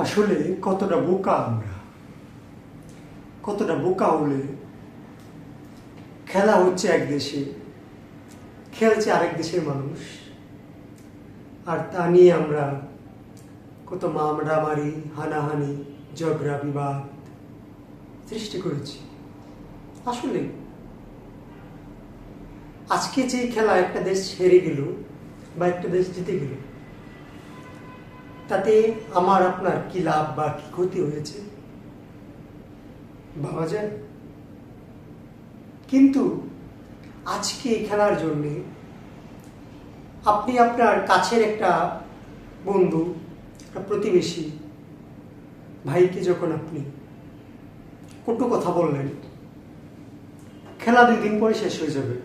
আসলে কতটা বোকা আমরা, কতটা বোকা হলে খেলা হচ্ছে এক দেশে, খেলছে আরেক দেশের মানুষ, আর তা নিয়ে আমরা কত মারামারি, হানাহানি, ঝগড়া বিবাদ সৃষ্টি করেছি। আসলে আজকে যে খেলা একটা দেশ হেরে গেল বা একটা দেশ জিতে গেল, তাতে আমার আপনার কি লাভ বা কি ক্ষতি হয়েছে ভাবা যায়। কিন্তু আজকে এই খেলার জন্যে আপনি আপনার কাছের একটা বন্ধু, একটা প্রতিবেশী ভাইকে যখন আপনি কটু কথা বললেন, খেলা 2 দিন পরে শেষ হয়ে যাবে,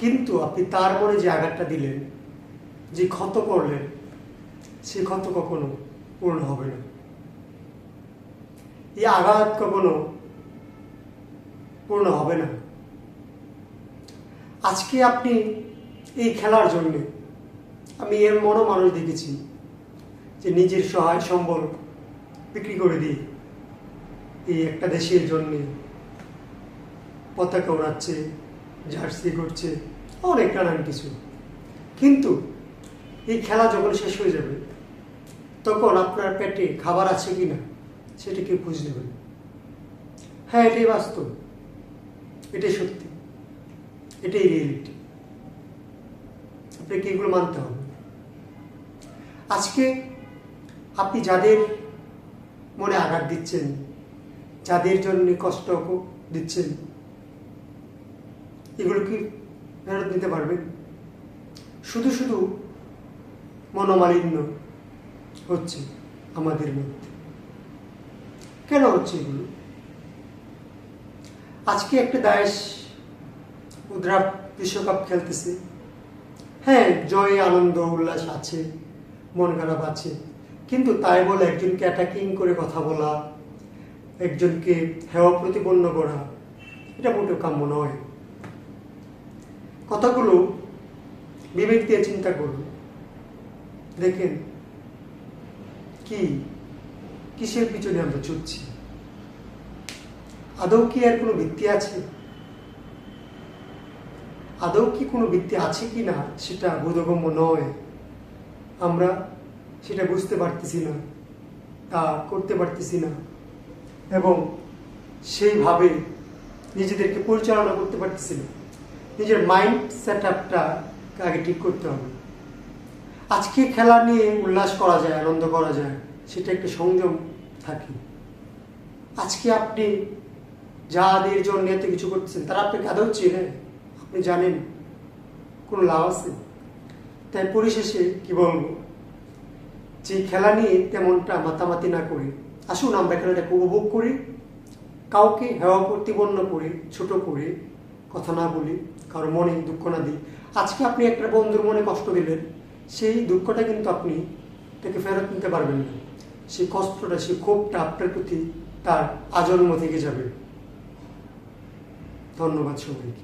কিন্তু আপনি তার মনে যে আঘাতটা দিলেন, যে ক্ষত করলেন, সে ক্ষত কখনো পূর্ণ হবে না। এই আঘাত কখনো পূর্ণ হবে না। আজকে আপনি এই খেলার জন্যে, আমি এর মনও মানুষ দেখেছি যে নিজের সহায় সম্বল বিক্রি করে দিয়ে এই একটা দেশের জন্যে পতাকা ওড়াচ্ছে, জার্সি করছে, অনেক নানান কিছু। কিন্তু এই খেলা যখন শেষ হয়ে যাবে, তখন আপনার পেটে খাবার আছে কিনা সেটা কেউ খোঁজ নেবেন। হ্যাঁ, এটাই বাস্তব, এটাই সত্যি, এটাই রিয়েলিটি। আপনাকে এগুলো মানতে হবে। আজকে আপনি যাদের মনে আঘাত দিচ্ছেন, যাদের জন্য কষ্ট দিচ্ছেন, এগুলো কি ফেরত নিতে পারবেন? শুধু শুধু মনোমালিন্য হচ্ছে আমাদের মধ্যে। কেন হচ্ছে এগুলো? আজকে একটা দেশ উদ্রাপ বিশ্বকাপ খেলতেছে, হ্যাঁ, জয়ে আনন্দ উল্লাস আছে, মন খারাপ আছে, কিন্তু তাই বলে একজনকে অ্যাটাকিং করে কথা বলা, একজনকে হেয় প্রতিপন্ন করা, এটা মোটেও কাম্য নয়। কথাগুলো বিবেক দিয়ে চিন্তা করুন, দেখেন কিসের পিছনে আমরা ছুটছি। আদৌ কি এর কোনো ভিত্তি আছে? আদৌ কি কোনো ভিত্তি আছে কি না সেটা বোধগম্য নয়। আমরা সেটা বুঝতে পারতেছি না, তা করতে পারতেছি না, এবং সেইভাবে নিজেদেরকে পরিচালনা করতে পারতেছি না। নিজের মাইন্ড সেট আপটা আগে ঠিক করতে হবে। আজকে খেলা নিয়ে উল্লাস করা যায়, আনন্দ করা যায়, সেটা একটা সংযম থাকে। আজকে আপনি যাদের জন্য এত কিছু করতেছেন, তারা আপনাকে আদৌ চেনে? আপনি জানেন কোনো লাভ আছে? তাই পরিশেষে কি বলবো, যে খেলা নিয়ে তেমনটা মাতামাতি না করে আসুন আমরা খেলাটাকে উপভোগ করি, কাউকে হেয় প্রতিপন্ন করে, ছোট করে কথা না বলি, কারো মনে দুঃখ না দিই। আজকে আপনি একটা বন্ধুর মনে কষ্ট দিলেন, সেই দুঃখটা কিন্তু আপনি তাকে ফেরত নিতে পারবেন না। সেই কষ্টটা, সেই ক্ষোভটা আপনার প্রতি তার আজন্ম থেকে যাবে। ধন্যবাদ সবাইকে।